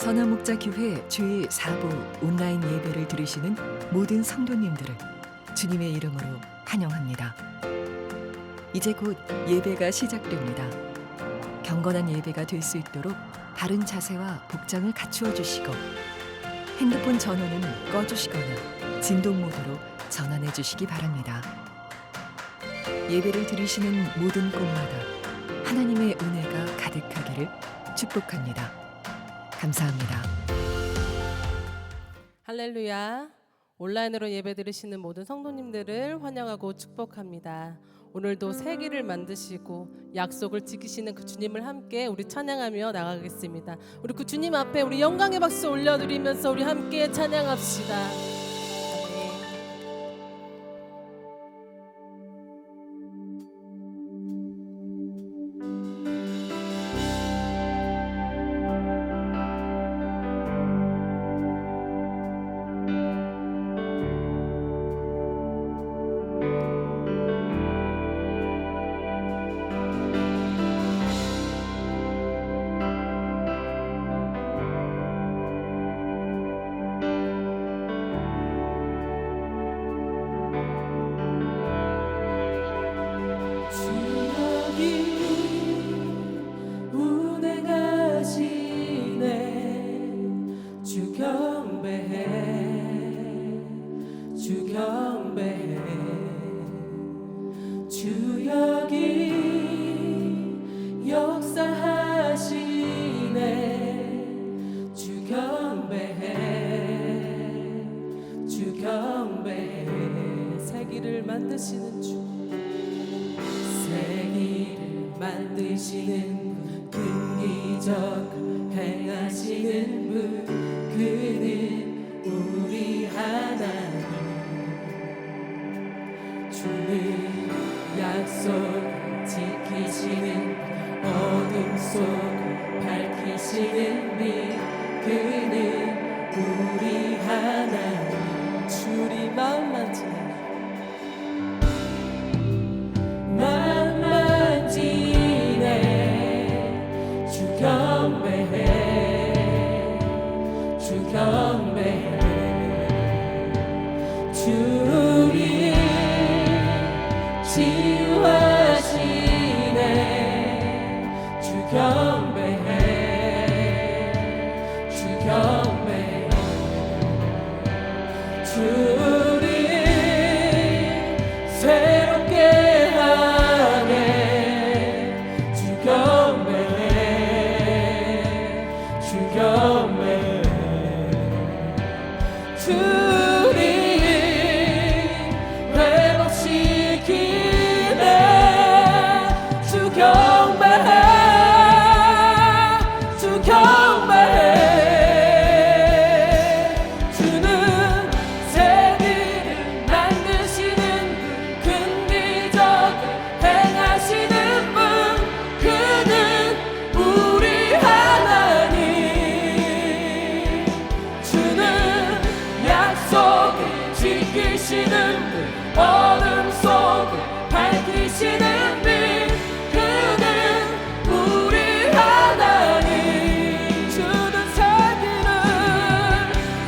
선화목자교회 주일 4부 온라인 예배를 들으시는 모든 성도님들을 주님의 이름으로 환영합니다. 이제 곧 예배가 시작됩니다. 경건한 예배가 될 수 있도록 바른 자세와 복장을 갖추어 주시고 핸드폰 전원은 꺼주시거나 진동 모드로 전환해 주시기 바랍니다. 예배를 들으시는 모든 곳마다 하나님의 은혜가 가득하기를 축복합니다. 감사합니다. 할렐루야. 온라인으로 예배 들으시는 모든 성도님들을 환영하고 축복합니다. 오늘도 새 길을 만드시고 약속을 지키시는 그 주님을 함께 우리 찬양하며 나가겠습니다. 우리 그 주님 앞에 우리 영광의 박수 올려드리면서 우리 함께 찬양합시다. 주 여기 역사하시네. 주 경배해. 주 경배해. 새 길을 만드시는 주, 새 길을 만드시는 분, 기적 행하시는 분, 그는 우리 하나님. 주는 약속 지키시는, 어둠 속 밝히시는 빛, 그는 우리 하나님. 주리 마음 만지네. 마음 만지네. 주 경배해. 주 경배해. 주리 치유하시네. 주 경배해. 주 경배해. 주리 새롭게 하네. 주 경배해. 주 경배해. 주리 회복시키네. 주 경배해. 주 경배해. 주는 새 길을 만드시는 분, 큰 기적을 행하시는 분, 그는 우리 하나님. 주는 약속을 지키시는 분, 어둠 속을 밝히시는 빛, 그는 우리 하나님. 주는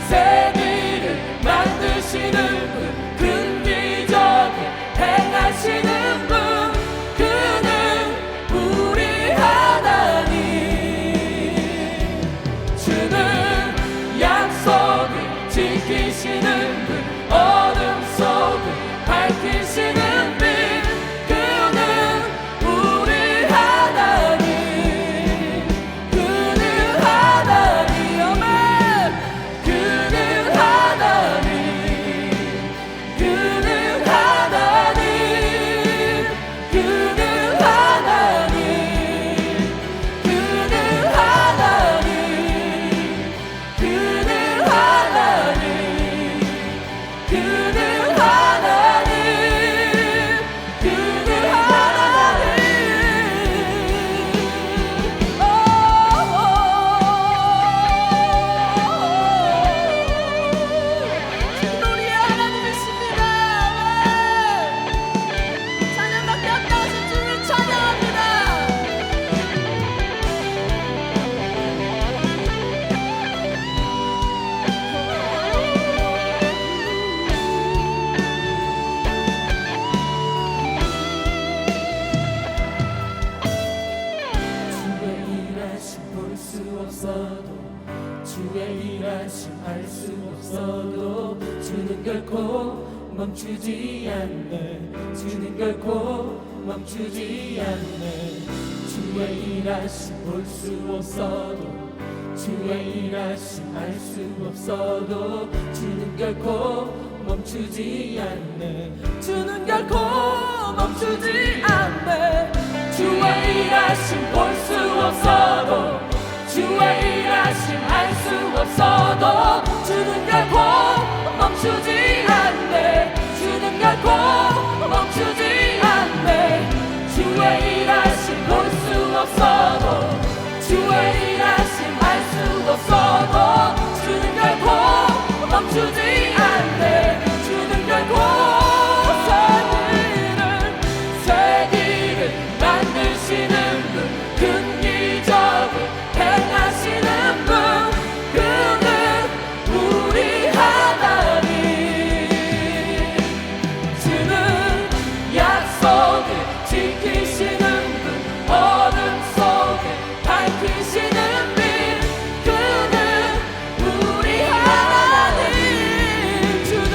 새 길을 만드시는 분, 큰 기적을 행하시는 분, 그는 우리 하나님. 주는 약속을 지키시는 분, 어둠 속을 밝히시는 빛, 그는 우리 하나님. 그는 하나님. 아멘. 그는 하나님. 그는 하나님. 그는 하나님. 그는 하나님. 그는 하나님. 그는 하나님. 그는 하나님. 우리의 하나님이십니다. 찬양받게 합당하신 주를 찬양합니다. 결코 멈추지 않네. 주는 결코 멈추지 않네. 주의 일하심 볼 수 없어도, 주의 일하심 알 수 없어도 주는 결코 멈추지 않네. 주는 결코 멈추지 않네. 주의 일하심 볼 수 없어도, 주의 일하심 알 수 없어도 주는 결코 멈추지 않네. 주는 결코 멈추지 않네. 주의 일하심 볼 수 없어도, 주의 일하심 알 수 없어도 주는 결코 멈추지 않네. 주는 결코 새 길을 만드시는 분, 큰 기적을 행하시는 분, 그는 우리 하나님. 주는 약속을 지키시는 분, 어둠 속에 밝히시는 빛, 그는 우리 하나님. 주는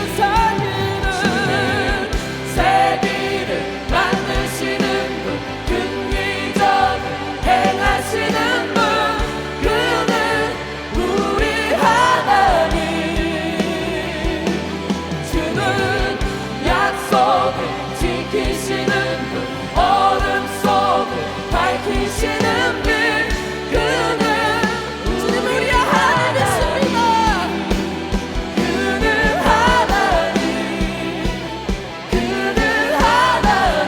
새 길을 만드시는 분, 큰 기적을 행하시는 분, 그는 우리 하나님. 주는 약속을 지키시는 분, 어둠 속을 밝히시는 빛, 그는 주님 우리 하나님이십니다. 그는 하나님, 그는 하나님,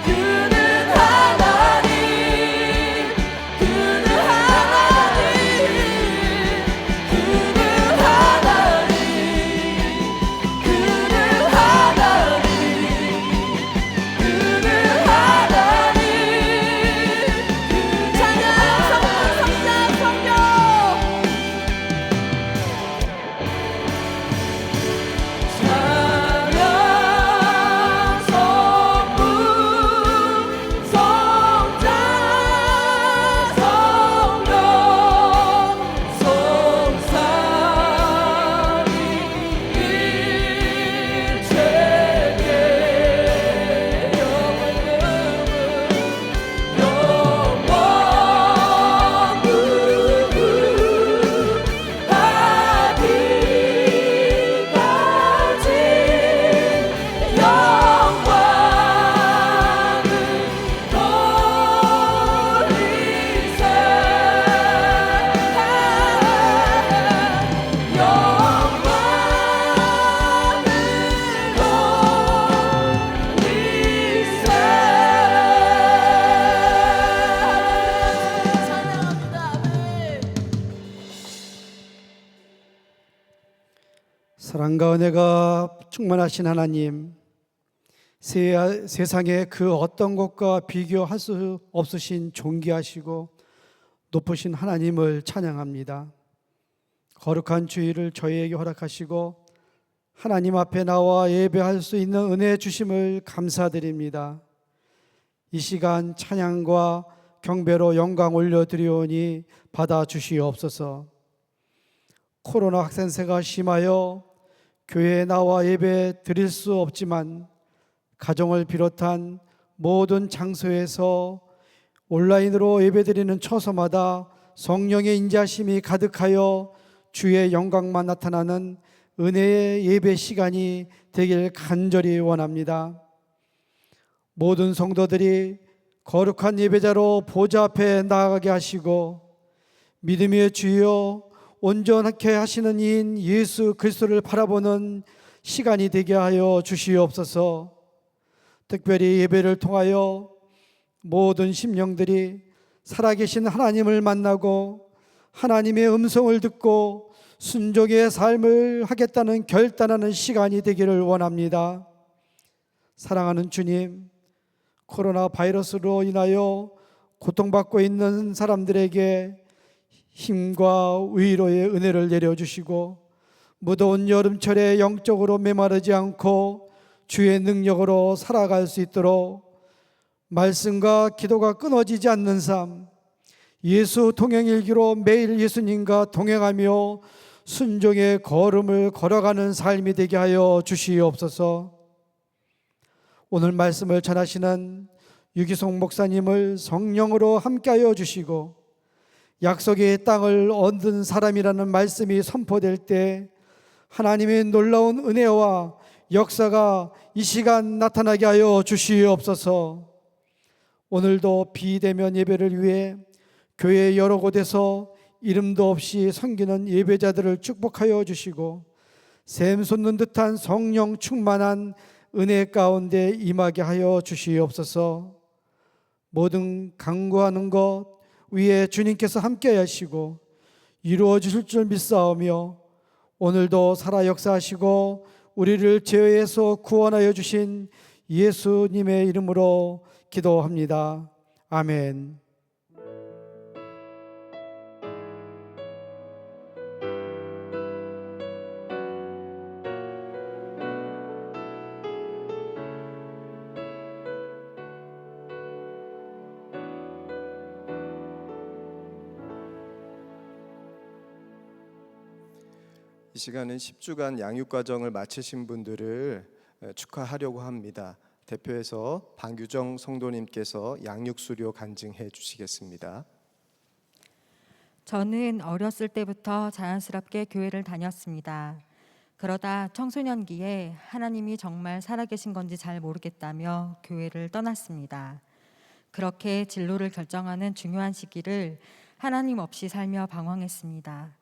그는 하나님, 그는 하나님, 그는 하나님, 그는 하나님, 그는 하나님. 찬양 성령 찬양 성부 성자 성령 성삼위 일체계 사랑과 은혜가 충만하신 하나님, 세상의 그 어떤 것과 비교할 수 없으신 존귀하시고 높으신 하나님을 찬양합니다. 거룩한 주일을 저희에게 허락하시고 하나님 앞에 나와 예배할 수 있는 은혜 주심을 감사드립니다. 이 시간 찬양과 경배로 영광 올려드리오니 받아주시옵소서. 코로나 확산세가 심하여 교회에 나와 예배 드릴 수 없지만 가정을 비롯한 모든 장소에서 온라인으로 예배드리는 처소마다 성령의 인자심이 가득하여 주의 영광만 나타나는 은혜의 예배 시간이 되길 간절히 원합니다. 모든 성도들이 거룩한 예배자로 보좌 앞에 나아가게 하시고 믿음의 주여 온전하게 하시는 이인 예수 그리스도를 바라보는 시간이 되게 하여 주시옵소서. 특별히 예배를 통하여 모든 심령들이 살아계신 하나님을 만나고 하나님의 음성을 듣고 순종의 삶을 하겠다는 결단하는 시간이 되기를 원합니다. 사랑하는 주님, 코로나 바이러스로 인하여 고통받고 있는 사람들에게 힘과 위로의 은혜를 내려주시고 무더운 여름철에 영적으로 메마르지 않고 주의 능력으로 살아갈 수 있도록 말씀과 기도가 끊어지지 않는 삶, 예수 동행일기로 매일 예수님과 동행하며 순종의 걸음을 걸어가는 삶이 되게 하여 주시옵소서. 오늘 말씀을 전하시는 유기송 목사님을 성령으로 함께하여 주시고 약속의 땅을 얻은 사람이라는 말씀이 선포될 때 하나님의 놀라운 은혜와 역사가 이 시간 나타나게 하여 주시옵소서. 오늘도 비대면 예배를 위해 교회 여러 곳에서 이름도 없이 섬기는 예배자들을 축복하여 주시고 샘 솟는 듯한 성령 충만한 은혜 가운데 임하게 하여 주시옵소서. 모든 간구하는 것 위에 주님께서 함께 하시고 이루어 주실 줄 믿사오며 오늘도 살아 역사하시고 우리를 죄에서 구원하여 주신 예수님의 이름으로 기도합니다. 아멘. 이 시간은 10주간 양육 과정을 마치신 분들을 축하하려고 합니다. 대표해서 방규정 성도님께서 양육 수료 간증해 주시겠습니다. 저는 어렸을 때부터 자연스럽게 교회를 다녔습니다. 그러다 청소년기에 하나님이 정말 살아계신 건지 잘 모르겠다며 교회를 떠났습니다. 그렇게 진로를 결정하는 중요한 시기를 하나님 없이 살며 방황했습니다.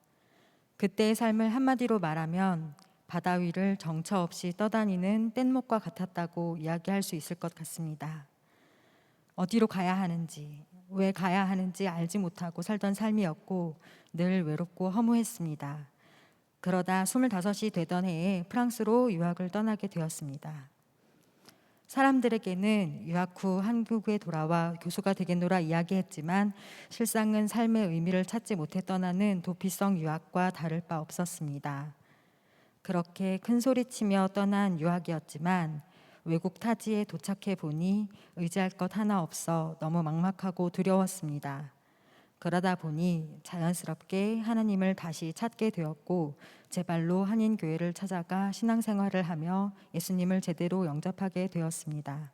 그때의 삶을 한마디로 말하면 바다 위를 정처 없이 떠다니는 뗏목과 같았다고 이야기할 수 있을 것 같습니다. 어디로 가야 하는지, 왜 가야 하는지 알지 못하고 살던 삶이었고 늘 외롭고 허무했습니다. 그러다 25이 되던 해에 프랑스로 유학을 떠나게 되었습니다. 사람들에게는 유학 후 한국에 돌아와 교수가 되겠노라 이야기했지만 실상은 삶의 의미를 찾지 못해 떠나는 도피성 유학과 다를 바 없었습니다. 그렇게 큰 소리치며 떠난 유학이었지만 외국 타지에 도착해 보니 의지할 것 하나 없어 너무 막막하고 두려웠습니다. 그러다 보니 자연스럽게 하나님을 다시 찾게 되었고 제 발로 한인교회를 찾아가 신앙생활을 하며 예수님을 제대로 영접하게 되었습니다.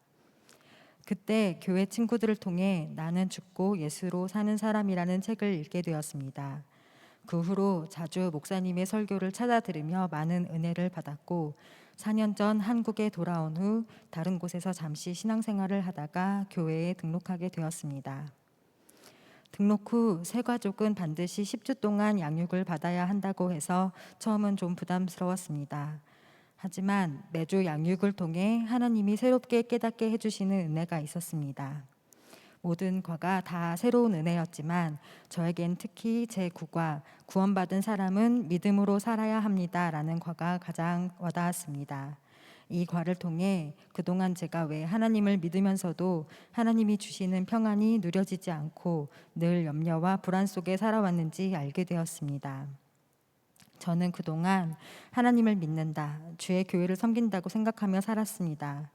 그때 교회 친구들을 통해 나는 죽고 예수로 사는 사람이라는 책을 읽게 되었습니다. 그 후로 자주 목사님의 설교를 찾아 들으며 많은 은혜를 받았고 4년 전 한국에 돌아온 후 다른 곳에서 잠시 신앙생활을 하다가 교회에 등록하게 되었습니다. 등록 후 새 가족은 반드시 10주 동안 양육을 받아야 한다고 해서 처음은 좀 부담스러웠습니다. 하지만 매주 양육을 통해 하나님이 새롭게 깨닫게 해주시는 은혜가 있었습니다. 모든 과가 다 새로운 은혜였지만 저에겐 특히 제 9과 구원받은 사람은 믿음으로 살아야 합니다라는 과가 가장 와닿았습니다. 이 과를 통해 그동안 제가 왜 하나님을 믿으면서도 하나님이 주시는 평안이 누려지지 않고 늘 염려와 불안 속에 살아왔는지 알게 되었습니다. 저는 그동안 하나님을 믿는다, 주의 교회를 섬긴다고 생각하며 살았습니다.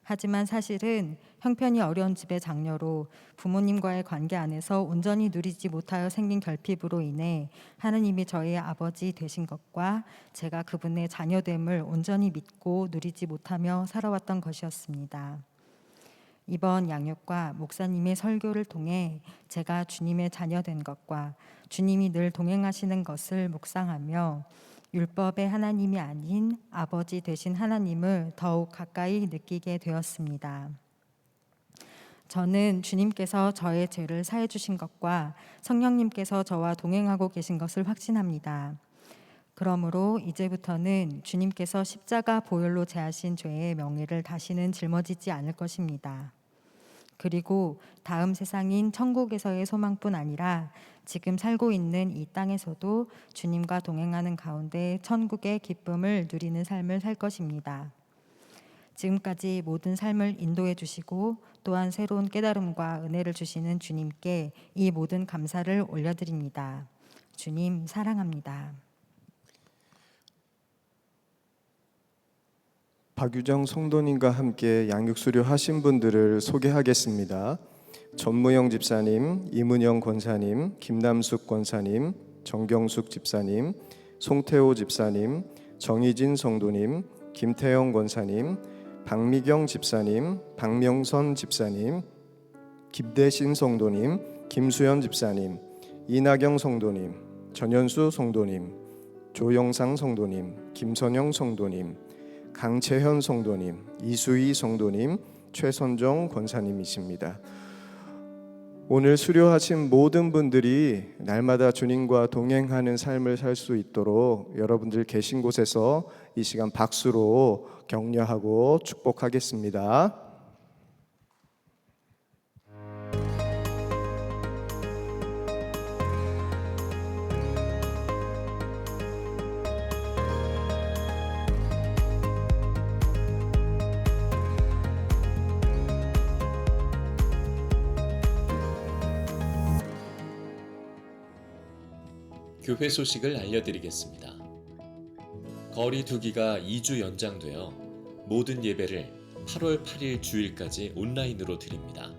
하지만 사실은 형편이 어려운 집의 장녀로 부모님과의 관계 안에서 온전히 누리지 못하여 생긴 결핍으로 인해 하나님이 저의 아버지 되신 것과 제가 그분의 자녀됨을 온전히 믿고 누리지 못하며 살아왔던 것이었습니다. 이번 양육과 목사님의 설교를 통해 제가 주님의 자녀된 것과 주님이 늘 동행하시는 것을 묵상하며 율법의 하나님이 아닌 아버지 되신 하나님을 더욱 가까이 느끼게 되었습니다. 저는 주님께서 저의 죄를 사해 주신 것과 성령님께서 저와 동행하고 계신 것을 확신합니다. 그러므로 이제부터는 주님께서 십자가 보혈로 제하신 죄의 명예를 다시는 짊어지지 않을 것입니다. 그리고 다음 세상인 천국에서의 소망뿐 아니라 지금 살고 있는 이 땅에서도 주님과 동행하는 가운데 천국의 기쁨을 누리는 삶을 살 것입니다. 지금까지 모든 삶을 인도해 주시고 또한 새로운 깨달음과 은혜를 주시는 주님께 이 모든 감사를 올려드립니다. 주님 사랑합니다. 박유정 성도님과 함께 양육 수료하신 분들을 소개하겠습니다. 전무영 집사님, 이문영 권사님, 김남숙 권사님, 정경숙 집사님, 송태호 집사님, 정희진 성도님, 김태영 권사님, 박미경 집사님, 박명선 집사님, 김대신 성도님, 김수연 집사님, 이나경 성도님, 전현수 성도님, 조영상 성도님, 김선영 성도님, 강채현 성도님, 이수희 성도님, 최선정 권사님이십니다. 오늘 수료하신 모든 분들이 날마다 주님과 동행하는 삶을 살 수 있도록 여러분들 계신 곳에서 이 시간 박수로 격려하고 축복하겠습니다. 교회 소식을 알려드리겠습니다. 거리 두기가 2주 연장되어 모든 예배를 8월 8일 주일까지 온라인으로 드립니다.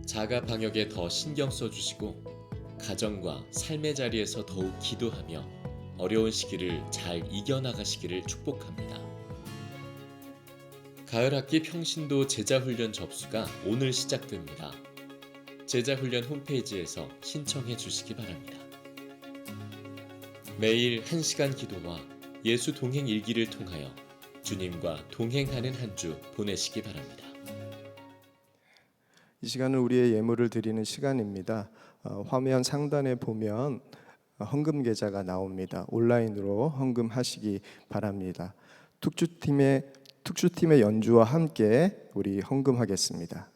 자가 방역에 더 신경 써주시고 가정과 삶의 자리에서 더욱 기도하며 어려운 시기를 잘 이겨나가시기를 축복합니다. 가을 학기 평신도 제자훈련 접수가 오늘 시작됩니다. 제자훈련 홈페이지에서 신청해 주시기 바랍니다. 매일 1시간 기도와 예수 동행 일기를 통하여 주님과 동행하는 한 주 보내시기 바랍니다. 이 시간은 우리의 예물을 드리는 시간입니다. 화면 상단에 보면 헌금 계좌가 나옵니다. 온라인으로 헌금하시기 바랍니다. 특주팀의 연주와 함께 우리 헌금하겠습니다.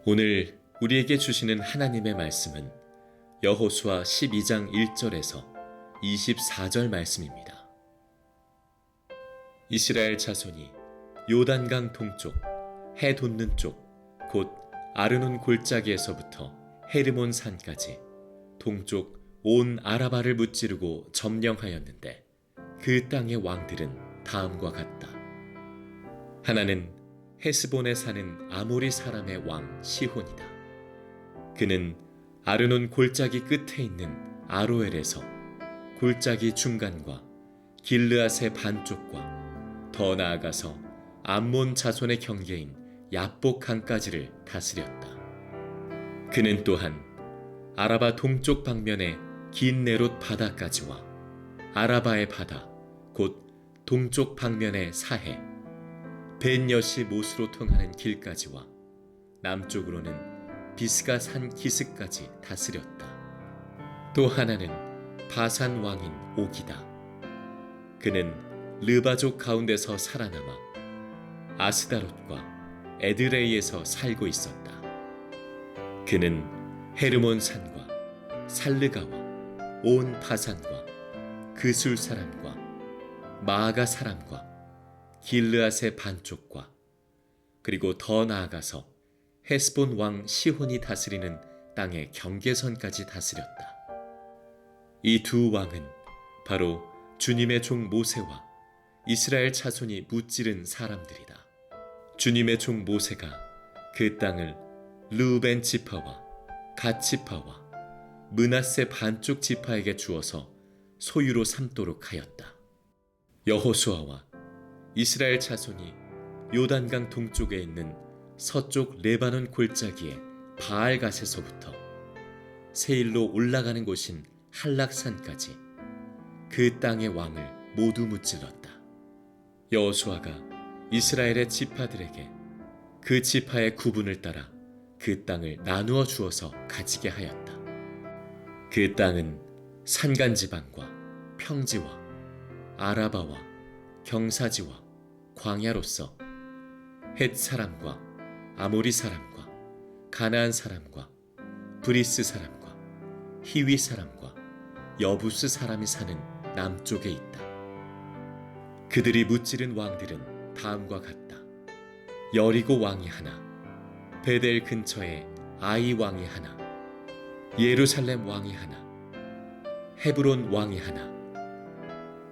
오늘 우리에게 주시는 하나님의 말씀은 여호수아 12장 1절에서 24절 말씀입니다. 이스라엘 자손이 요단강 동쪽 해 돋는 쪽 곧 아르논 골짜기에서부터 헤르몬 산까지 동쪽 온 아라바를 무찌르고 점령하였는데 그 땅의 왕들은 다음과 같다. 하나는 헤스본에 사는 아모리 사람의 왕 시혼이다. 그는 아르논 골짜기 끝에 있는 아로엘에서 골짜기 중간과 길르앗의 반쪽과 더 나아가서 암몬 자손의 경계인 야복 강까지를 다스렸다. 그는 또한 아라바 동쪽 방면의 긴 네롯 바다까지와 아라바의 바다 곧 동쪽 방면의 사해 벤여시 못으로 통하는 길까지와 남쪽으로는 비스가 산 기슭까지 다스렸다. 또 하나는 바산 왕인 옥이다. 그는 르바족 가운데서 살아남아 아스다롯과 에드레이에서 살고 있었다. 그는 헤르몬 산과 살르가와 온 바산과 그술 사람과 마아가 사람과 길르앗의 반쪽과 그리고 더 나아가서 헤스본 왕 시혼이 다스리는 땅의 경계선까지 다스렸다. 이 두 왕은 바로 주님의 종 모세와 이스라엘 자손이 무찌른 사람들이다. 주님의 종 모세가 그 땅을 르우벤 지파와 갓 지파와 므낫세 반쪽 지파에게 주어서 소유로 삼도록 하였다. 여호수아와 이스라엘 자손이 요단강 동쪽에 있는 서쪽 레바논 골짜기의 바알갓에서부터 세일로 올라가는 곳인 한락산까지 그 땅의 왕을 모두 무찔렀다. 여호수아가 이스라엘의 지파들에게 그 지파의 구분을 따라 그 땅을 나누어 주어서 가지게 하였다. 그 땅은 산간지방과 평지와 아라바와 경사지와 광야로서 헷 사람과 아모리 사람과 가나안 사람과 브리스 사람과 히위 사람과 여부스 사람이 사는 남쪽에 있다. 그들이 무찌른 왕들은 다음과 같다. 여리고 왕이 하나, 베델 근처에 아이 왕이 하나, 예루살렘 왕이 하나, 헤브론 왕이 하나,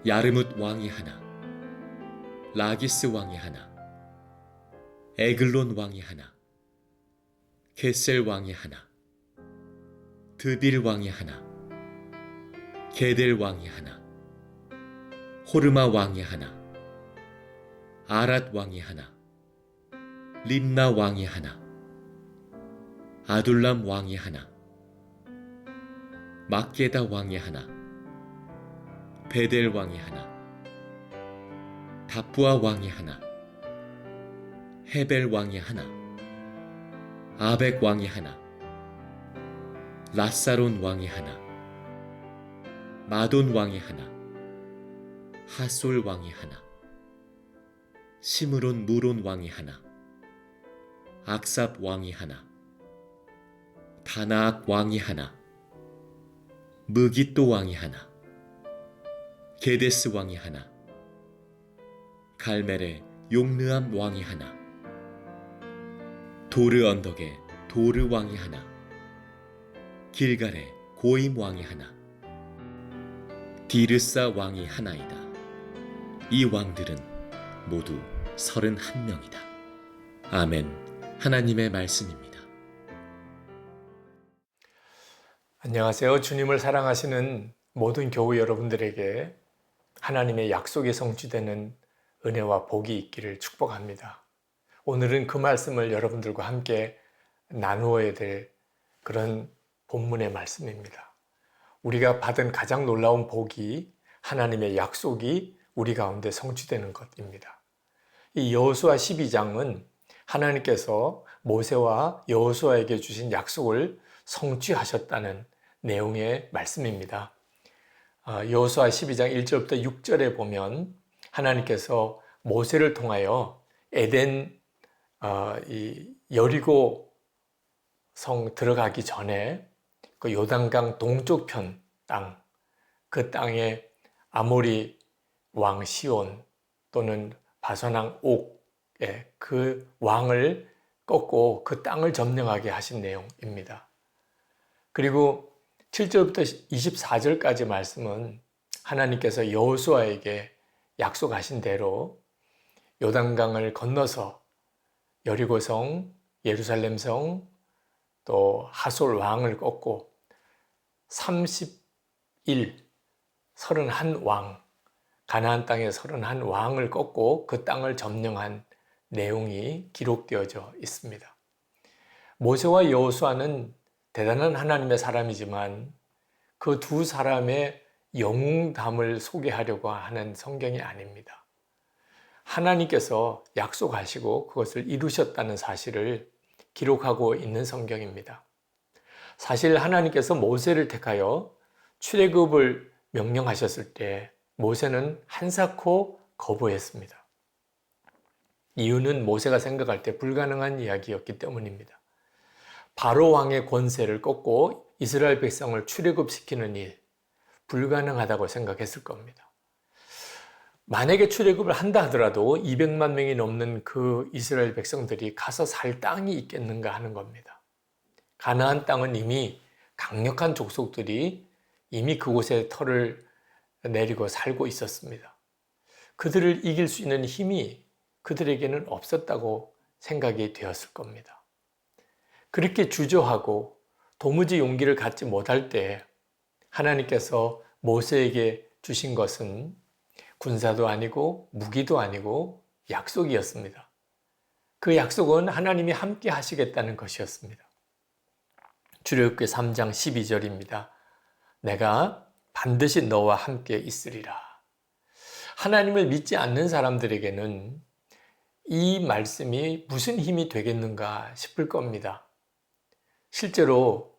야르뭇 왕이 하나, 라기스 왕이 하나, 에글론 왕이 하나, 게셀 왕이 하나, 드빌 왕이 하나, 게델 왕이 하나, 호르마 왕이 하나, 아랏 왕이 하나, 림나 왕이 하나, 아둘람 왕이 하나, 막게다 왕이 하나, 베델 왕이 하나, 다부아 왕이 하나, 헤벨 왕이 하나, 아벡 왕이 하나, 라사론 왕이 하나, 마돈 왕이 하나, 하솔 왕이 하나, 시므론 무론 왕이 하나, 악삽 왕이 하나, 다나악 왕이 하나, 무깃도 왕이 하나, 게데스 왕이 하나, 갈멜의 용르암 왕이 하나, 도르 언덕에 도르 왕이 하나, 길갈에 고임 왕이 하나, 디르사 왕이 하나이다. 이 왕들은 모두 31명이다. 아멘. 하나님의 말씀입니다. 안녕하세요. 주님을 사랑하시는 모든 교우 여러분들에게 하나님의 약속이 성취되는 은혜와 복이 있기를 축복합니다. 오늘은 그 말씀을 여러분들과 함께 나누어야 될 그런 본문의 말씀입니다. 우리가 받은 가장 놀라운 복이 하나님의 약속이 우리 가운데 성취되는 것입니다. 이 여호수아 12장은 하나님께서 모세와 여호수아에게 주신 약속을 성취하셨다는 내용의 말씀입니다. 여호수아 12장 1절부터 6절에 보면 하나님께서 모세를 통하여 에덴 이 여리고 성 들어가기 전에 그 요단강 동쪽 편 땅, 그 땅에 아모리 왕 시온 또는 바산왕 옥의 그 왕을 꺾고 그 땅을 점령하게 하신 내용입니다. 그리고 7절부터 24절까지 말씀은 하나님께서 여호수아에게 약속하신 대로 요단강을 건너서 여리고성, 예루살렘성, 또 하솔 왕을 꺾고 31왕, 가나안 땅의 31왕을 꺾고 그 땅을 점령한 내용이 기록되어져 있습니다. 모세와 여호수아는 대단한 하나님의 사람이지만 그 두 사람의 영웅담을 소개하려고 하는 성경이 아닙니다. 하나님께서 약속하시고 그것을 이루셨다는 사실을 기록하고 있는 성경입니다. 사실 하나님께서 모세를 택하여 출애굽을 명령하셨을 때 모세는 한사코 거부했습니다. 이유는 모세가 생각할 때 불가능한 이야기였기 때문입니다. 바로 왕의 권세를 꺾고 이스라엘 백성을 출애굽시키는 일, 불가능하다고 생각했을 겁니다. 만약에 출애굽을 한다 하더라도 200만 명이 넘는 그 이스라엘 백성들이 가서 살 땅이 있겠는가 하는 겁니다. 가나안 땅은 이미 강력한 족속들이 이미 그곳에 털을 내리고 살고 있었습니다. 그들을 이길 수 있는 힘이 그들에게는 없었다고 생각이 되었을 겁니다. 그렇게 주저하고 도무지 용기를 갖지 못할 때 하나님께서 모세에게 주신 것은 군사도 아니고 무기도 아니고 약속이었습니다. 그 약속은 하나님이 함께 하시겠다는 것이었습니다. 출애굽기 3장 12절입니다. 내가 반드시 너와 함께 있으리라. 하나님을 믿지 않는 사람들에게는 이 말씀이 무슨 힘이 되겠는가 싶을 겁니다. 실제로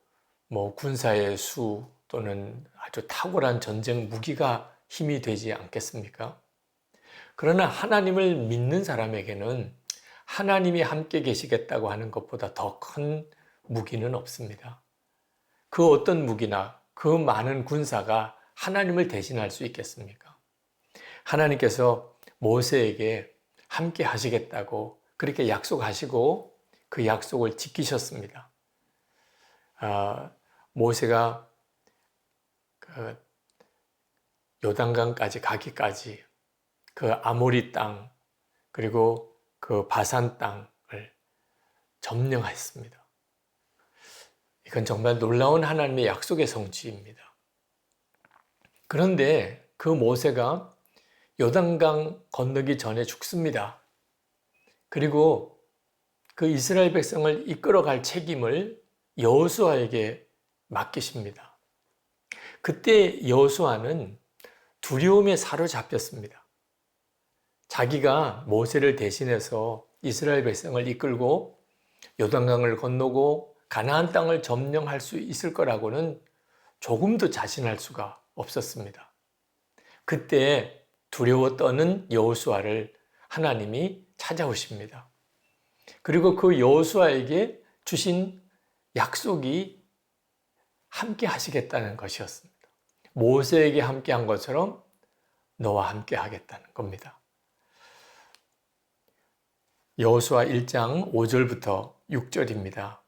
군사의 수 또는 아주 탁월한 전쟁 무기가 힘이 되지 않겠습니까? 그러나 하나님을 믿는 사람에게는 하나님이 함께 계시겠다고 하는 것보다 더 큰 무기는 없습니다. 그 어떤 무기나 그 많은 군사가 하나님을 대신할 수 있겠습니까? 하나님께서 모세에게 함께 하시겠다고 그렇게 약속하시고 그 약속을 지키셨습니다. 모세가 요단강까지 가기까지 그 아모리 땅 그리고 그 바산 땅을 점령했습니다. 이건 정말 놀라운 하나님의 약속의 성취입니다. 그런데 그 모세가 요단강 건너기 전에 죽습니다. 그리고 그 이스라엘 백성을 이끌어갈 책임을 여호수아에게 맡기십니다. 그때 여호수아는 두려움에 사로잡혔습니다. 자기가 모세를 대신해서 이스라엘 백성을 이끌고 요단강을 건너고 가나안 땅을 점령할 수 있을 거라고는 조금도 자신할 수가 없었습니다. 그때 두려워 떠는 여호수아를 하나님이 찾아오십니다. 그리고 그 여호수아에게 주신 약속이 함께 하시겠다는 것이었습니다. 모세에게 함께 한 것처럼 너와 함께 하겠다는 겁니다. 여호수아 1장 5절부터 6절입니다.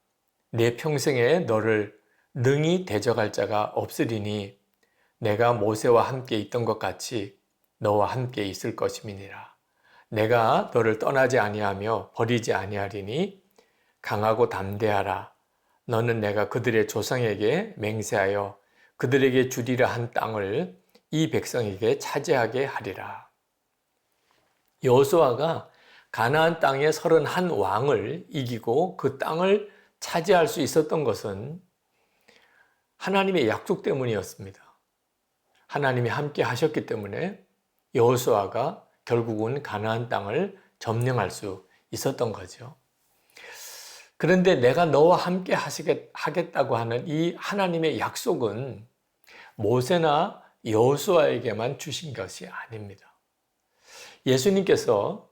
내 평생에 너를 능히 대적할 자가 없으리니 내가 모세와 함께 있던 것 같이 너와 함께 있을 것임이니라. 내가 너를 떠나지 아니하며 버리지 아니하리니 강하고 담대하라. 너는 내가 그들의 조상에게 맹세하여 그들에게 주리라 한 땅을 이 백성에게 차지하게 하리라. 여호수아가 가나안 땅의 31왕을 이기고 그 땅을 차지할 수 있었던 것은 하나님의 약속 때문이었습니다. 하나님이 함께 하셨기 때문에 여호수아가 결국은 가나안 땅을 점령할 수 있었던 거죠. 그런데 내가 너와 함께 하겠다고 하는 이 하나님의 약속은 모세나 여호수아에게만 주신 것이 아닙니다. 예수님께서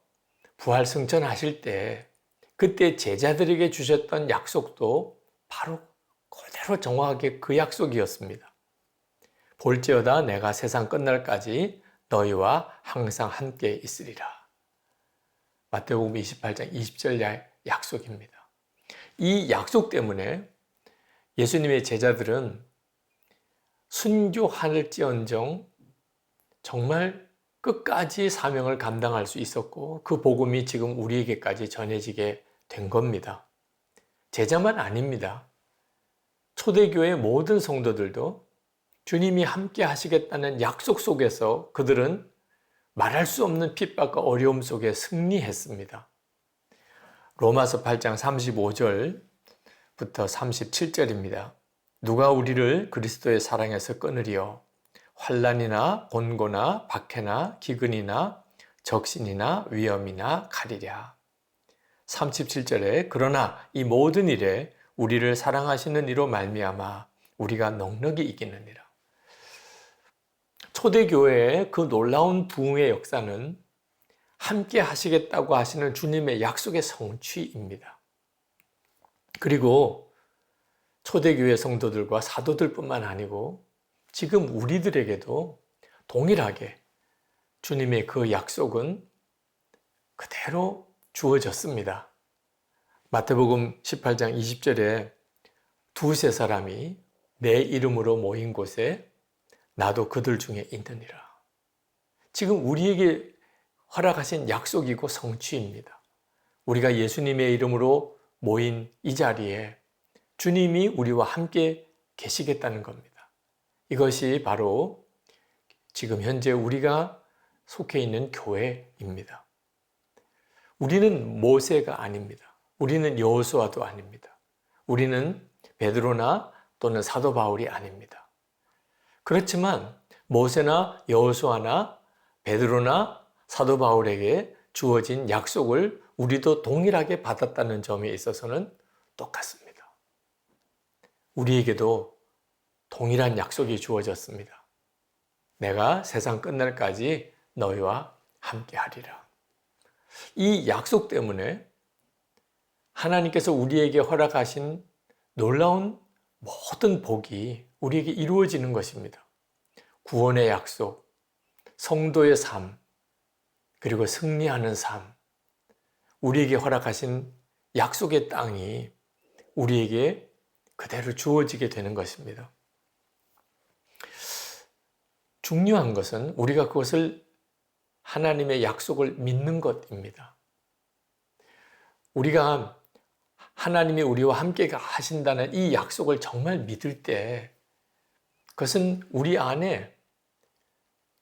부활 승천하실 때 그때 제자들에게 주셨던 약속도 바로 그대로 정확하게 그 약속이었습니다. 볼지어다 내가 세상 끝날까지 너희와 항상 함께 있으리라. 마태복음 28장 20절 약속입니다. 이 약속 때문에 예수님의 제자들은 순교할지언정 정말 끝까지 사명을 감당할 수 있었고 그 복음이 지금 우리에게까지 전해지게 된 겁니다. 제자만 아닙니다. 초대교회 모든 성도들도 주님이 함께 하시겠다는 약속 속에서 그들은 말할 수 없는 핍박과 어려움 속에 승리했습니다. 로마서 8장 35절부터 37절입니다. 누가 우리를 그리스도의 사랑에서 끊으리요? 환난이나 곤고나 박해나 기근이나 적신이나 위험이나 칼이랴. 37절에 그러나 이 모든 일에 우리를 사랑하시는 이로 말미암아 우리가 넉넉히 이기느니라. 초대교회의 그 놀라운 부흥의 역사는 함께 하시겠다고 하시는 주님의 약속의 성취입니다. 그리고 초대교회 성도들과 사도들뿐만 아니고 지금 우리들에게도 동일하게 주님의 그 약속은 그대로 주어졌습니다. 마태복음 18장 20절에 두세 사람이 내 이름으로 모인 곳에 나도 그들 중에 있느니라. 지금 우리에게 허락하신 약속이고 성취입니다. 우리가 예수님의 이름으로 모인 이 자리에 주님이 우리와 함께 계시겠다는 겁니다. 이것이 바로 지금 현재 우리가 속해 있는 교회입니다. 우리는 모세가 아닙니다. 우리는 여호수아도 아닙니다. 우리는 베드로나 또는 사도 바울이 아닙니다. 그렇지만 모세나 여호수아나 베드로나 사도 바울에게 주어진 약속을 우리도 동일하게 받았다는 점에 있어서는 똑같습니다. 우리에게도 동일한 약속이 주어졌습니다. 내가 세상 끝날까지 너희와 함께 하리라. 이 약속 때문에 하나님께서 우리에게 허락하신 놀라운 모든 복이 우리에게 이루어지는 것입니다. 구원의 약속, 성도의 삶, 그리고 승리하는 삶, 우리에게 허락하신 약속의 땅이 우리에게 그대로 주어지게 되는 것입니다. 중요한 것은 우리가 그것을 하나님의 약속을 믿는 것입니다. 우리가 하나님이 우리와 함께 하신다는 이 약속을 정말 믿을 때 그것은 우리 안에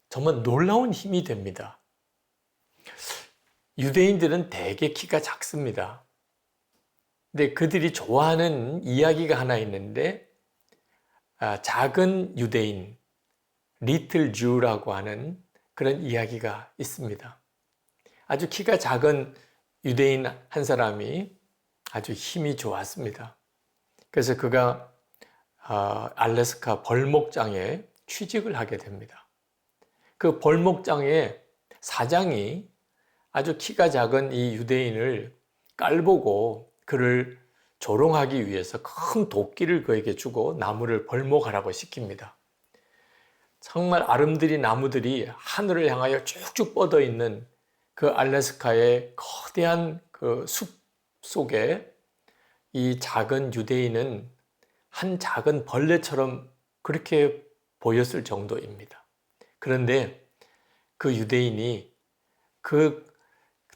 정말 놀라운 힘이 됩니다. 유대인들은 대개 키가 작습니다. 근데 그들이 좋아하는 이야기가 하나 있는데 작은 유대인, 리틀 주라고 하는 그런 이야기가 있습니다. 아주 키가 작은 유대인 한 사람이 아주 힘이 좋았습니다. 그래서 그가 알래스카 벌목장에 취직을 하게 됩니다. 그 벌목장의 사장이 아주 키가 작은 이 유대인을 깔보고 그를 조롱하기 위해서 큰 도끼를 그에게 주고 나무를 벌목하라고 시킵니다. 정말 아름드리 나무들이 하늘을 향하여 쭉쭉 뻗어 있는 그 알래스카의 거대한 그 숲 속에 이 작은 유대인은 한 작은 벌레처럼 그렇게 보였을 정도입니다. 그런데 그 유대인이 그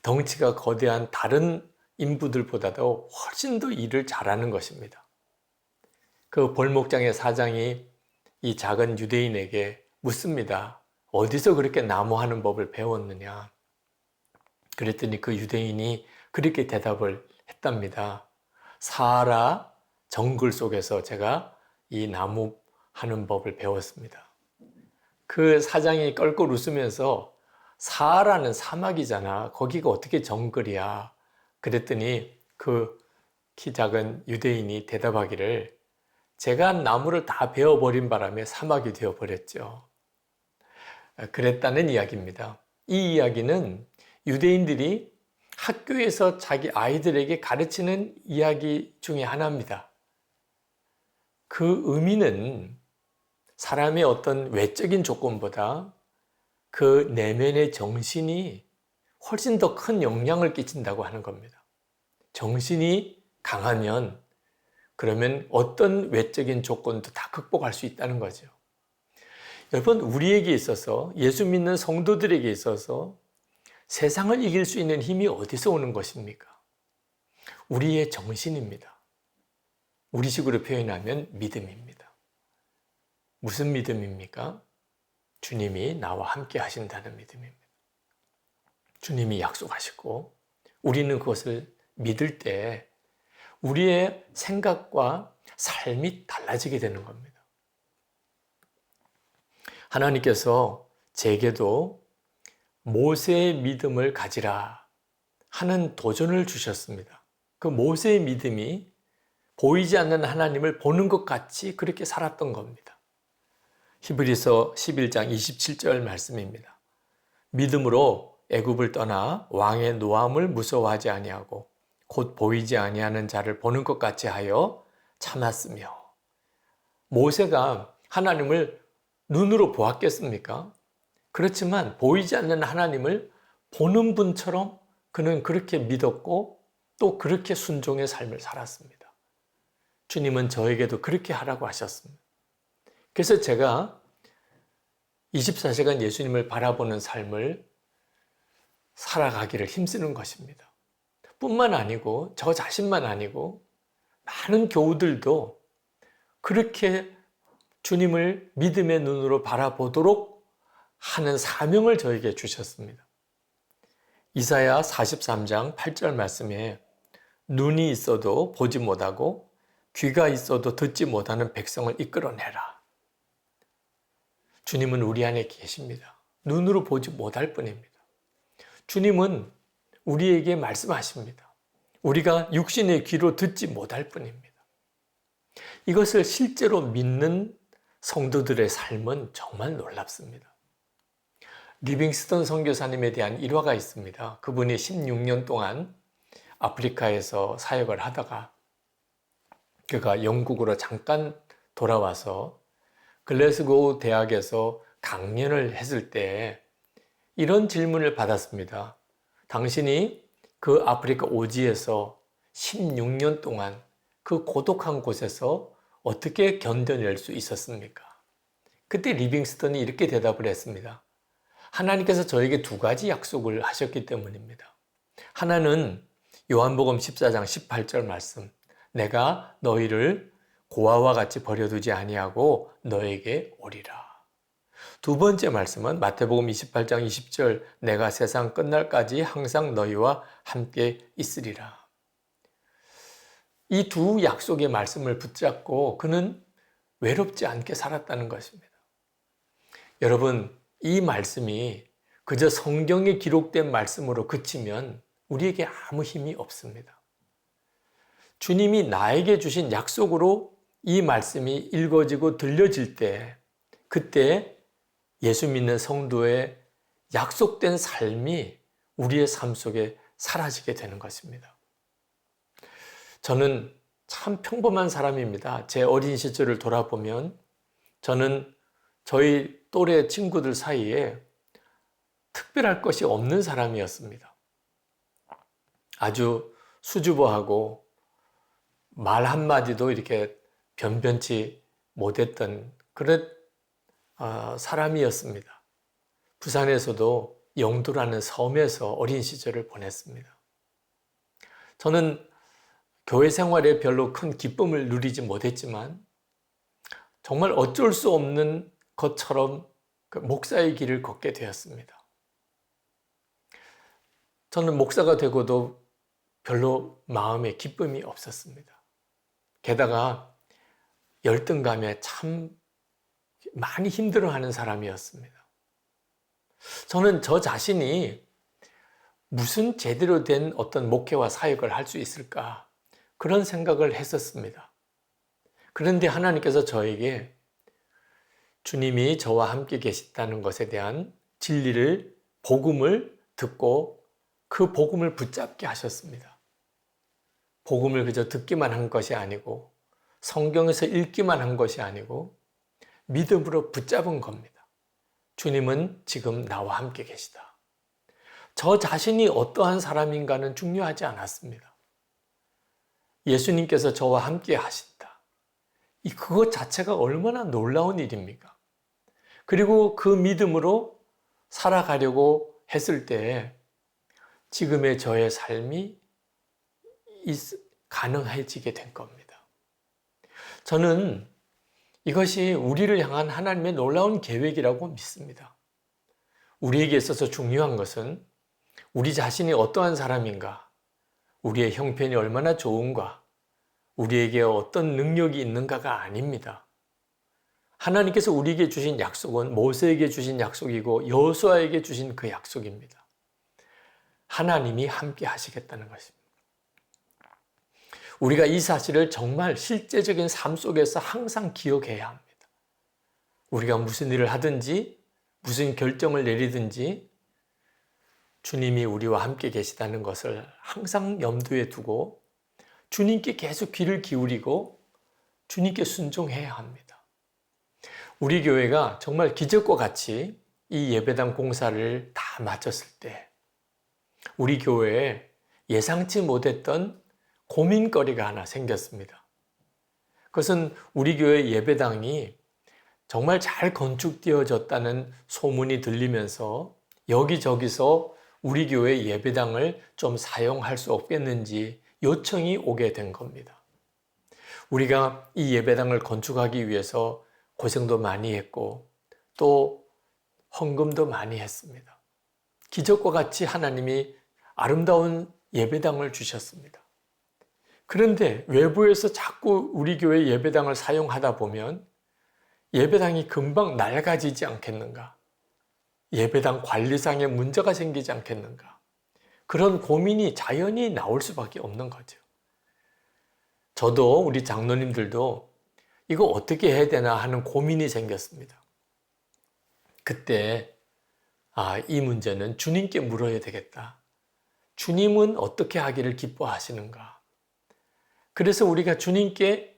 덩치가 거대한 다른 인부들보다도 훨씬 더 일을 잘하는 것입니다. 그 벌목장의 사장이 이 작은 유대인에게 묻습니다. 어디서 그렇게 나무하는 법을 배웠느냐? 그랬더니 그 유대인이 그렇게 대답을 했답니다. 사하라 정글 속에서 제가 이 나무 하는 법을 배웠습니다. 그 사장이 껄껄 웃으면서 사하라는 사막이잖아. 거기가 어떻게 정글이야? 그랬더니 그 키 작은 유대인이 대답하기를 제가 나무를 다 베어버린 바람에 사막이 되어버렸죠. 그랬다는 이야기입니다. 이 이야기는 유대인들이 학교에서 자기 아이들에게 가르치는 이야기 중에 하나입니다. 그 의미는 사람의 어떤 외적인 조건보다 그 내면의 정신이 훨씬 더 큰 영향을 끼친다고 하는 겁니다. 정신이 강하면 그러면 어떤 외적인 조건도 다 극복할 수 있다는 거죠. 여러분, 우리에게 있어서, 예수 믿는 성도들에게 있어서 세상을 이길 수 있는 힘이 어디서 오는 것입니까? 우리의 정신입니다. 우리식으로 표현하면 믿음입니다. 무슨 믿음입니까? 주님이 나와 함께 하신다는 믿음입니다. 주님이 약속하시고 우리는 그것을 믿을 때 우리의 생각과 삶이 달라지게 되는 겁니다. 하나님께서 제게도 모세의 믿음을 가지라 하는 도전을 주셨습니다. 그 모세의 믿음이 보이지 않는 하나님을 보는 것 같이 그렇게 살았던 겁니다. 히브리서 11장 27절 말씀입니다. 믿음으로 애굽을 떠나 왕의 노함을 무서워하지 아니하고 곧 보이지 아니하는 자를 보는 것 같이 하여 참았으며. 모세가 하나님을 눈으로 보았겠습니까? 그렇지만 보이지 않는 하나님을 보는 분처럼 그는 그렇게 믿었고 또 그렇게 순종의 삶을 살았습니다. 주님은 저에게도 그렇게 하라고 하셨습니다. 그래서 제가 24시간 예수님을 바라보는 삶을 살아가기를 힘쓰는 것입니다. 뿐만 아니고 저 자신만 아니고 많은 교우들도 그렇게 주님을 믿음의 눈으로 바라보도록 하는 사명을 저에게 주셨습니다. 이사야 43장 8절 말씀에 눈이 있어도 보지 못하고 귀가 있어도 듣지 못하는 백성을 이끌어내라. 주님은 우리 안에 계십니다. 눈으로 보지 못할 뿐입니다. 주님은 우리에게 말씀하십니다. 우리가 육신의 귀로 듣지 못할 뿐입니다. 이것을 실제로 믿는 성도들의 삶은 정말 놀랍습니다. 리빙스턴 선교사님에 대한 일화가 있습니다. 그분이 16년 동안 아프리카에서 사역을 하다가 그가 영국으로 잠깐 돌아와서 글래스고우 대학에서 강연을 했을 때 이런 질문을 받았습니다. 당신이 그 아프리카 오지에서 16년 동안 그 고독한 곳에서 어떻게 견뎌낼 수 있었습니까? 그때 리빙스턴이 이렇게 대답을 했습니다. 하나님께서 저에게 두 가지 약속을 하셨기 때문입니다. 하나는 요한복음 14장 18절 말씀, 내가 너희를 고아와 같이 버려두지 아니하고 너에게 오리라. 두 번째 말씀은 마태복음 28장 20절, 내가 세상 끝날까지 항상 너희와 함께 있으리라. 이 두 약속의 말씀을 붙잡고 그는 외롭지 않게 살았다는 것입니다. 여러분, 이 말씀이 그저 성경에 기록된 말씀으로 그치면 우리에게 아무 힘이 없습니다. 주님이 나에게 주신 약속으로 이 말씀이 읽어지고 들려질 때, 그때 예수 믿는 성도의 약속된 삶이 우리의 삶 속에 사라지게 되는 것입니다. 저는 참 평범한 사람입니다. 제 어린 시절을 돌아보면 저는 저희 또래 친구들 사이에 특별할 것이 없는 사람이었습니다. 아주 수줍어하고 말 한마디도 이렇게 변변치 못했던 그런 사람이었습니다. 부산에서도 영도라는 섬에서 어린 시절을 보냈습니다. 저는 교회 생활에 별로 큰 기쁨을 누리지 못했지만 정말 어쩔 수 없는 것처럼 그 목사의 길을 걷게 되었습니다. 저는 목사가 되고도 별로 마음에 기쁨이 없었습니다. 게다가 열등감에 참 많이 힘들어하는 사람이었습니다. 저는 저 자신이 무슨 제대로 된 어떤 목회와 사역을 할 수 있을까 그런 생각을 했었습니다. 그런데 하나님께서 저에게 주님이 저와 함께 계시다는 것에 대한 진리를, 복음을 듣고 그 복음을 붙잡게 하셨습니다. 복음을 그저 듣기만 한 것이 아니고 성경에서 읽기만 한 것이 아니고 믿음으로 붙잡은 겁니다. 주님은 지금 나와 함께 계시다. 저 자신이 어떠한 사람인가는 중요하지 않았습니다. 예수님께서 저와 함께 하신다. 그것 자체가 얼마나 놀라운 일입니까? 그리고 그 믿음으로 살아가려고 했을 때 지금의 저의 삶이 가능해지게 된 겁니다. 저는 이것이 우리를 향한 하나님의 놀라운 계획이라고 믿습니다. 우리에게 있어서 중요한 것은 우리 자신이 어떠한 사람인가, 우리의 형편이 얼마나 좋은가, 우리에게 어떤 능력이 있는가가 아닙니다. 하나님께서 우리에게 주신 약속은 모세에게 주신 약속이고 여호수아에게 주신 그 약속입니다. 하나님이 함께 하시겠다는 것입니다. 우리가 이 사실을 정말 실제적인 삶 속에서 항상 기억해야 합니다. 우리가 무슨 일을 하든지 무슨 결정을 내리든지 주님이 우리와 함께 계시다는 것을 항상 염두에 두고 주님께 계속 귀를 기울이고 주님께 순종해야 합니다. 우리 교회가 정말 기적과 같이 이 예배당 공사를 다 마쳤을 때 우리 교회에 예상치 못했던 고민거리가 하나 생겼습니다. 그것은 우리 교회 예배당이 정말 잘 건축되어졌다는 소문이 들리면서 여기저기서 우리 교회 예배당을 좀 사용할 수 없겠는지 요청이 오게 된 겁니다. 우리가 이 예배당을 건축하기 위해서 고생도 많이 했고 또 헌금도 많이 했습니다. 기적과 같이 하나님이 아름다운 예배당을 주셨습니다. 그런데 외부에서 자꾸 우리 교회 예배당을 사용하다 보면 예배당이 금방 낡아지지 않겠는가? 예배당 관리상의 문제가 생기지 않겠는가? 그런 고민이 자연히 나올 수밖에 없는 거죠. 저도 우리 장로님들도 이거 어떻게 해야 되나 하는 고민이 생겼습니다. 그때 이 문제는 주님께 물어야 되겠다. 주님은 어떻게 하기를 기뻐하시는가? 그래서 우리가 주님께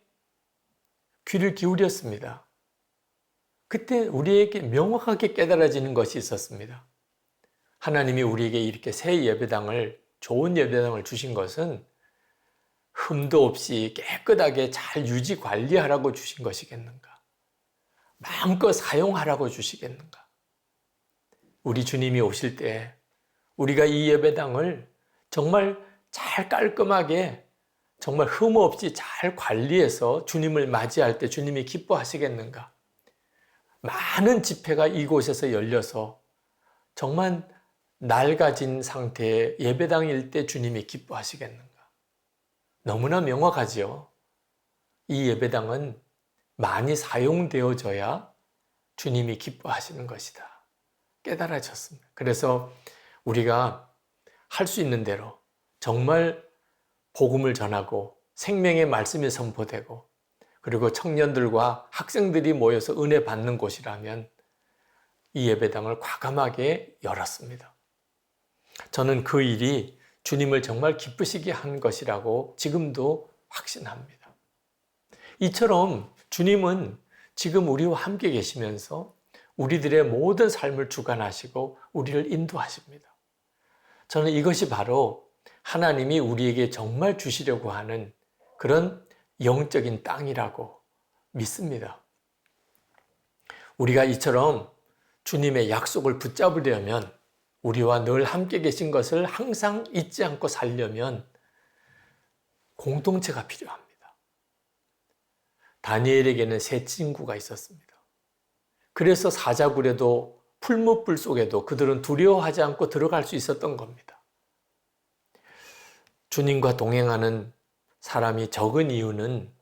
귀를 기울였습니다. 그때 우리에게 명확하게 깨달아지는 것이 있었습니다. 하나님이 우리에게 이렇게 새 예배당을, 좋은 예배당을 주신 것은 흠도 없이 깨끗하게 잘 유지 관리하라고 주신 것이겠는가? 마음껏 사용하라고 주시겠는가? 우리 주님이 오실 때 우리가 이 예배당을 정말 잘 깔끔하게 정말 흠 없이 잘 관리해서 주님을 맞이할 때 주님이 기뻐하시겠는가? 많은 집회가 이곳에서 열려서 정말 낡아진 상태의 예배당일 때 주님이 기뻐하시겠는가? 너무나 명확하지요. 이 예배당은 많이 사용되어져야 주님이 기뻐하시는 것이다. 깨달아졌습니다. 그래서 우리가 할 수 있는 대로 정말 복음을 전하고 생명의 말씀이 선포되고 그리고 청년들과 학생들이 모여서 은혜 받는 곳이라면 이 예배당을 과감하게 열었습니다. 저는 그 일이 주님을 정말 기쁘시게 한 것이라고 지금도 확신합니다. 이처럼 주님은 지금 우리와 함께 계시면서 우리들의 모든 삶을 주관하시고 우리를 인도하십니다. 저는 이것이 바로 하나님이 우리에게 정말 주시려고 하는 그런 영적인 땅이라고 믿습니다. 우리가 이처럼 주님의 약속을 붙잡으려면 우리와 늘 함께 계신 것을 항상 잊지 않고 살려면 공동체가 필요합니다. 다니엘에게는 세 친구가 있었습니다. 그래서 사자굴에도 풀무불 속에도 그들은 두려워하지 않고 들어갈 수 있었던 겁니다. 주님과 동행하는 사람이 적은 이유는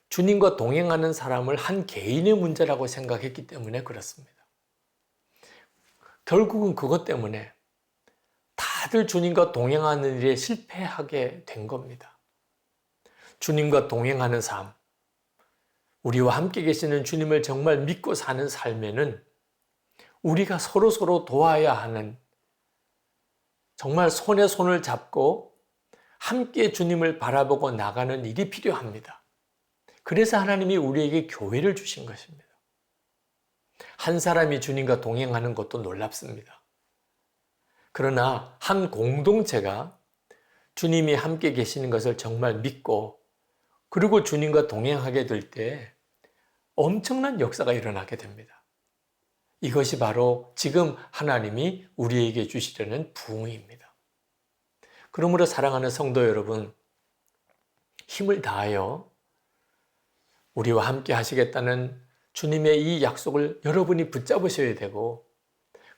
주님과 동행하는 사람을 한 개인의 문제라고 생각했기 때문에 그렇습니다. 결국은 그것 때문에 다들 주님과 동행하는 일에 실패하게 된 겁니다. 주님과 동행하는 삶, 우리와 함께 계시는 주님을 정말 믿고 사는 삶에는 우리가 서로 도와야 하는 정말 손에 손을 잡고 함께 주님을 바라보고 나가는 일이 필요합니다. 그래서 하나님이 우리에게 교회를 주신 것입니다. 한 사람이 주님과 동행하는 것도 놀랍습니다. 그러나 한 공동체가 주님이 함께 계시는 것을 정말 믿고 그리고 주님과 동행하게 될 때 엄청난 역사가 일어나게 됩니다. 이것이 바로 지금 하나님이 우리에게 주시려는 부흥입니다. 그러므로 사랑하는 성도 여러분, 힘을 다하여 우리와 함께 하시겠다는 주님의 이 약속을 여러분이 붙잡으셔야 되고,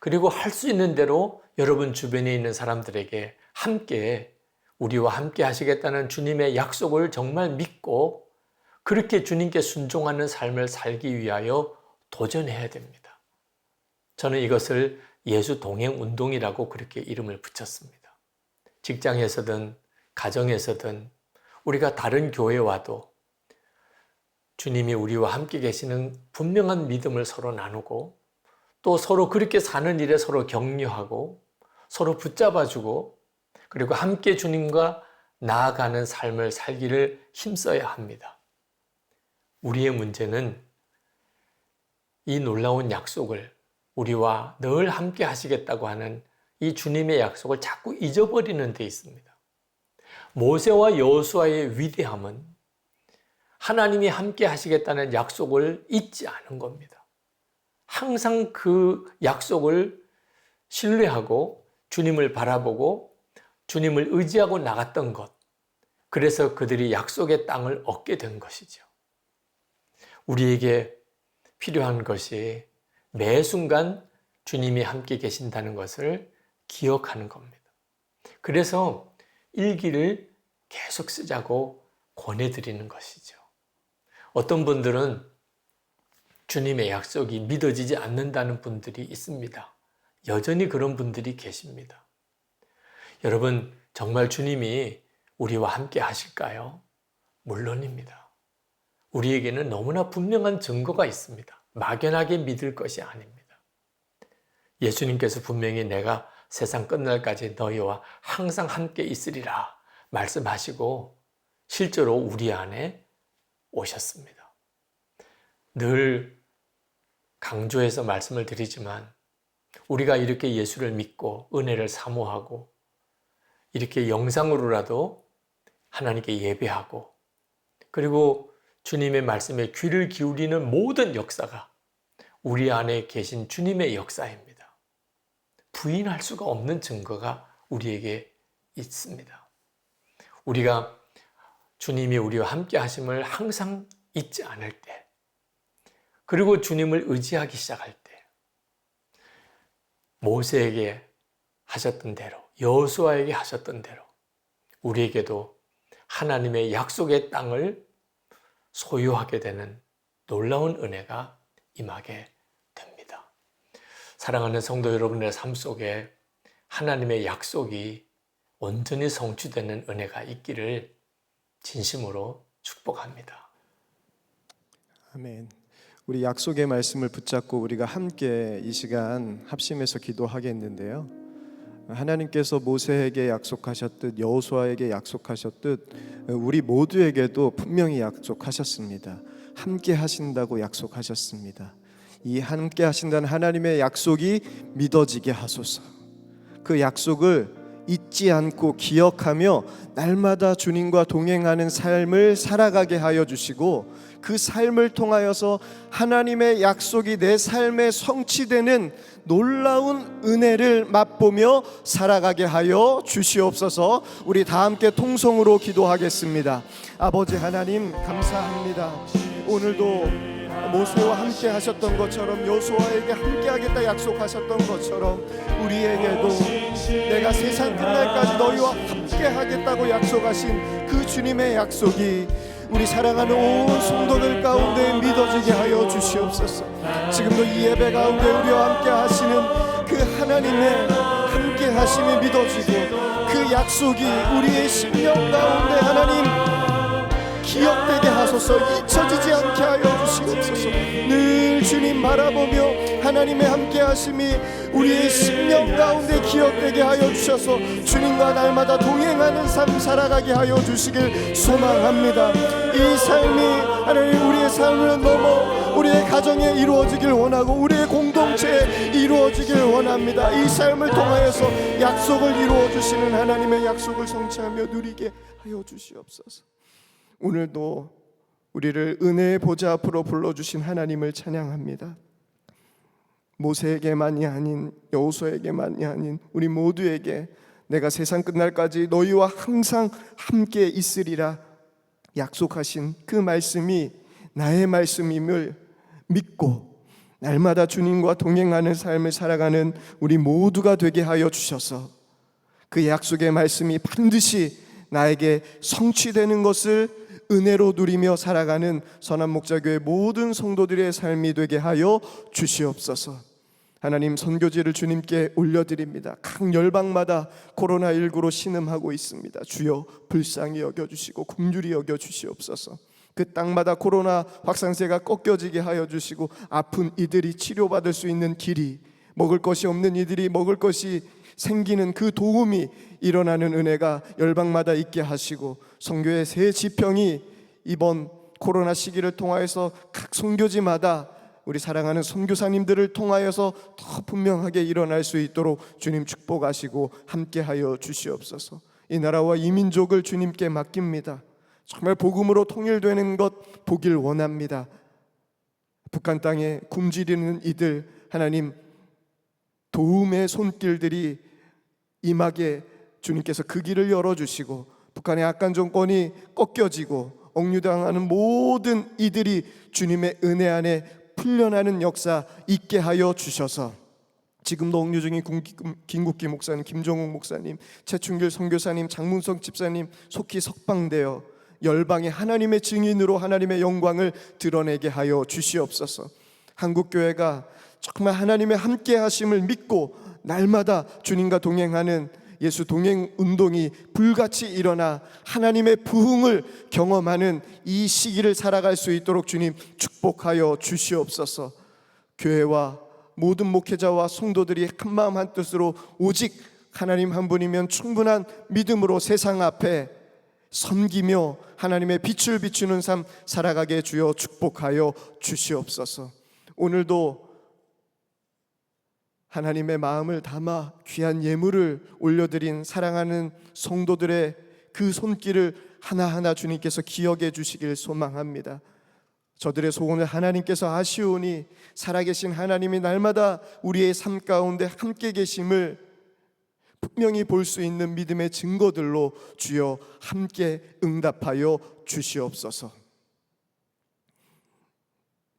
그리고 할 수 있는 대로 여러분 주변에 있는 사람들에게 함께 우리와 함께 하시겠다는 주님의 약속을 정말 믿고 그렇게 주님께 순종하는 삶을 살기 위하여 도전해야 됩니다. 저는 이것을 예수 동행 운동이라고 그렇게 이름을 붙였습니다. 직장에서든 가정에서든 우리가 다른 교회에 와도 주님이 우리와 함께 계시는 분명한 믿음을 서로 나누고 또 서로 그렇게 사는 일에 서로 격려하고 서로 붙잡아주고 그리고 함께 주님과 나아가는 삶을 살기를 힘써야 합니다. 우리의 문제는 이 놀라운 약속을 우리와 늘 함께 하시겠다고 하는 이 주님의 약속을 자꾸 잊어버리는 데 있습니다. 모세와 여호수아의 위대함은 하나님이 함께 하시겠다는 약속을 잊지 않은 겁니다. 항상 그 약속을 신뢰하고 주님을 바라보고 주님을 의지하고 나갔던 것, 그래서 그들이 약속의 땅을 얻게 된 것이죠. 우리에게 필요한 것이 매 순간 주님이 함께 계신다는 것을 기억하는 겁니다. 그래서 일기를 계속 쓰자고 권해드리는 것이죠. 어떤 분들은 주님의 약속이 믿어지지 않는다는 분들이 있습니다. 여전히 그런 분들이 계십니다. 여러분, 정말 주님이 우리와 함께 하실까요? 물론입니다. 우리에게는 너무나 분명한 증거가 있습니다. 막연하게 믿을 것이 아닙니다. 예수님께서 분명히 내가 세상 끝날까지 너희와 항상 함께 있으리라 말씀하시고 실제로 우리 안에 오셨습니다. 늘 강조해서 말씀을 드리지만 우리가 이렇게 예수를 믿고 은혜를 사모하고 이렇게 영상으로라도 하나님께 예배하고 그리고 주님의 말씀에 귀를 기울이는 모든 역사가 우리 안에 계신 주님의 역사입니다. 부인할 수가 없는 증거가 우리에게 있습니다. 우리가 주님이 우리와 함께 하심을 항상 잊지 않을 때, 그리고 주님을 의지하기 시작할 때, 모세에게 하셨던 대로, 여호수아에게 하셨던 대로 우리에게도 하나님의 약속의 땅을 소유하게 되는 놀라운 은혜가 임하게 됩니다. 사랑하는 성도 여러분의 삶 속에 하나님의 약속이 온전히 성취되는 은혜가 있기를 진심으로 축복합니다. 아멘. 우리 약속의 말씀을 붙잡고 우리가 함께 이 시간 합심해서 기도하겠는데요. 하나님께서 모세에게 약속하셨듯 여호수아에게 약속하셨듯 우리 모두에게도 분명히 약속하셨습니다. 함께 하신다고 약속하셨습니다. 이 함께 하신다는 하나님의 약속이 믿어지게 하소서. 그 약속을 잊지 않고 기억하며 날마다 주님과 동행하는 삶을 살아가게 하여 주시고 그 삶을 통하여서 하나님의 약속이 내 삶에 성취되는 놀라운 은혜를 맛보며 살아가게 하여 주시옵소서. 우리 다 함께 통성으로 기도하겠습니다. 아버지 하나님 감사합니다. 오늘도 모세와 함께 하셨던 것처럼 여호수아에게 함께 하겠다 약속하셨던 것처럼 우리에게도 내가 세상 끝날까지 너희와 함께 하겠다고 약속하신 그 주님의 약속이 우리 사랑하는 온 성도들 가운데 믿어지게 하여 주시옵소서. 지금도 이 예배 가운데 우리와 함께 하시는 그 하나님의 함께 하심이 믿어지고 그 약속이 우리의 심령 가운데 하나님 기억되게 하소서. 잊혀지지 않게 하여 주시옵소서. 늘 주님 바라보며 하나님의 함께 하심이 우리의 심령 가운데 기억되게 하여 주셔서 주님과 날마다 동행하는 삶 살아가게 하여 주시길 소망합니다. 이 삶이 하나님 우리의 삶을 넘어 우리의 가정에 이루어지길 원하고 우리의 공동체에 이루어지길 원합니다. 이 삶을 통하여서 약속을 이루어 주시는 하나님의 약속을 성취하며 누리게 하여 주시옵소서. 오늘도 우리를 은혜의 보좌 앞으로 불러주신 하나님을 찬양합니다. 모세에게만이 아닌 여호수아에게만이 아닌 우리 모두에게 내가 세상 끝날까지 너희와 항상 함께 있으리라 약속하신 그 말씀이 나의 말씀임을 믿고 날마다 주님과 동행하는 삶을 살아가는 우리 모두가 되게 하여 주셔서 그 약속의 말씀이 반드시 나에게 성취되는 것을 은혜로 누리며 살아가는 선한목자교회 모든 성도들의 삶이 되게 하여 주시옵소서. 하나님, 선교지를 주님께 올려드립니다. 각 열방마다 코로나19로 신음하고 있습니다. 주여 불쌍히 여겨주시고 긍휼히 여겨주시옵소서. 그 땅마다 코로나 확산세가 꺾여지게 하여 주시고 아픈 이들이 치료받을 수 있는 길이, 먹을 것이 없는 이들이 먹을 것이 생기는 그 도움이 일어나는 은혜가 열방마다 있게 하시고 선교의 새 지평이 이번 코로나 시기를 통하여서 각 선교지마다 우리 사랑하는 선교사님들을 통하여서 더 분명하게 일어날 수 있도록 주님 축복하시고 함께하여 주시옵소서. 이 나라와 이 민족을 주님께 맡깁니다. 정말 복음으로 통일되는 것 보길 원합니다. 북한 땅에 굶주리는 이들 하나님 도움의 손길들이 임하게 주님께서 그 길을 열어주시고 북한의 악한 정권이 꺾여지고 억류당하는 모든 이들이 주님의 은혜 안에 풀려나는 역사 있게 하여 주셔서 지금도 억류 중인 김국기 목사님, 김종욱 목사님, 최충길 선교사님, 장문성 집사님 속히 석방되어 열방의 하나님의 증인으로 하나님의 영광을 드러내게 하여 주시옵소서. 한국교회가 정말 하나님의 함께 하심을 믿고 날마다 주님과 동행하는 예수 동행 운동이 불같이 일어나 하나님의 부흥을 경험하는 이 시기를 살아갈 수 있도록 주님 축복하여 주시옵소서. 교회와 모든 목회자와 성도들이 한마음 한뜻으로 오직 하나님 한 분이면 충분한 믿음으로 세상 앞에 섬기며 하나님의 빛을 비추는 삶 살아가게 주여 축복하여 주시옵소서. 오늘도 하나님의 마음을 담아 귀한 예물을 올려드린 사랑하는 성도들의 그 손길을 하나하나 주님께서 기억해 주시길 소망합니다. 저들의 소원을 하나님께서 아시오니 살아계신 하나님이 날마다 우리의 삶 가운데 함께 계심을 분명히 볼 수 있는 믿음의 증거들로 주여 함께 응답하여 주시옵소서.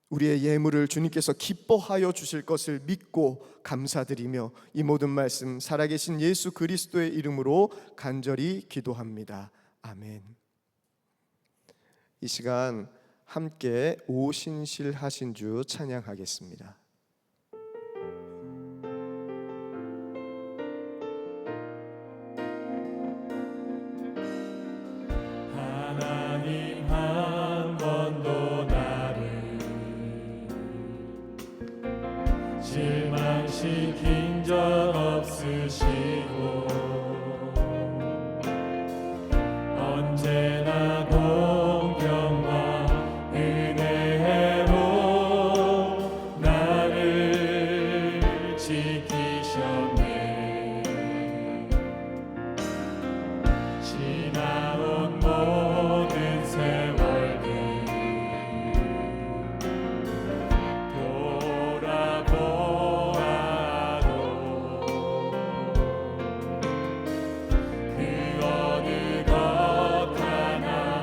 우리의 예물을 주님께서 기뻐하여 주실 것을 믿고 감사드리며 이 모든 말씀 살아계신 예수 그리스도의 이름으로 간절히 기도합니다. 아멘. 이 시간 함께 오신실하신 주 찬양하겠습니다. 하나님 한 번도 나를 실망시킨 적 없으시고 언제나 공평과 은혜로 나를 지키셨네. 지나온 모든 세월들 돌아보아도 그 어느 것 하나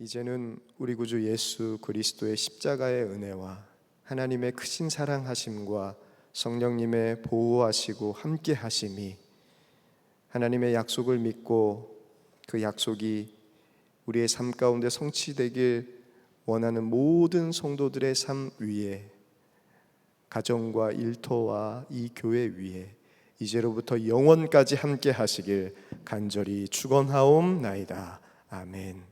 이제는 우리 구주 예수 그리스도의 십자가의 은혜와 하나님의 크신 사랑하심과 성령님의 보호하시고 함께 하심이 하나님의 약속을 믿고 그 약속이 우리의 삶 가운데 성취되길 원하는 모든 성도들의 삶 위에, 가정과 일터와 이 교회 위에 이제로부터 영원까지 함께 하시길 간절히 축원하옵나이다. 아멘.